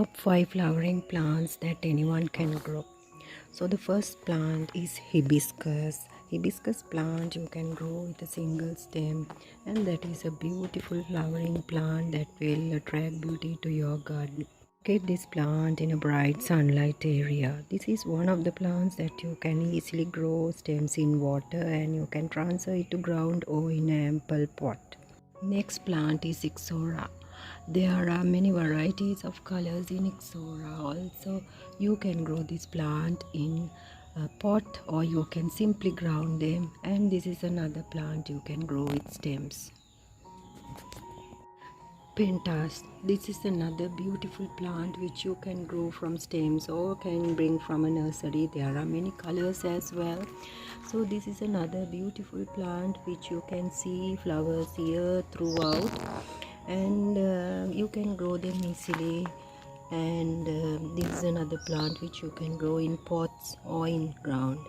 top 5 flowering plants that anyone can grow. So the first plant is hibiscus. Hibiscus plant you can grow with a single stem, and that is a beautiful flowering plant that will attract beauty to your garden. Get this plant in a bright sunlight area. This is one of the plants that you can easily grow stems in water, and you can transfer it to ground or in an ample pot. Next plant is ixora. There are many varieties of colors in ixora. Also, you can grow this plant in a pot, or you can simply ground them, and this is another plant you can grow with stems. Pentas. This is another beautiful plant which you can grow from stems or can bring from a nursery. There are many colors as well. So this is another beautiful plant which you can see flowers here throughout, and you can grow them easily. And this is another plant which you can grow in pots or in ground.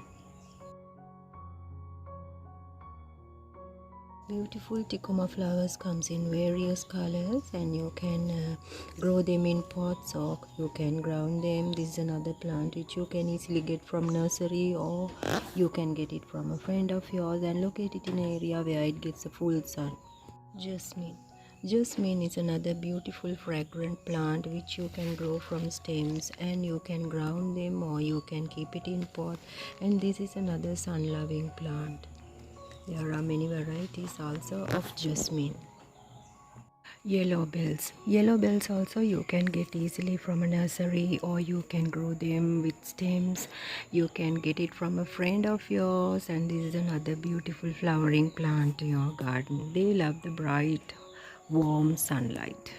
Beautiful ticoma flowers comes in various colors, and you can grow them in pots or you can ground them. This is another plant which you can easily get from nursery, or you can get it from a friend of yours and locate it in an area where it gets the full sun. Jasmine. Jasmine is another beautiful fragrant plant which you can grow from stems, and you can ground them or you can keep it in pot. And this is another sun-loving plant. There are many varieties also of jasmine. Yellow bells. Yellow bells also you can get easily from a nursery, or you can grow them with stems. You can get it from a friend of yours, and this is another beautiful flowering plant in your garden. They love the bright, warm sunlight.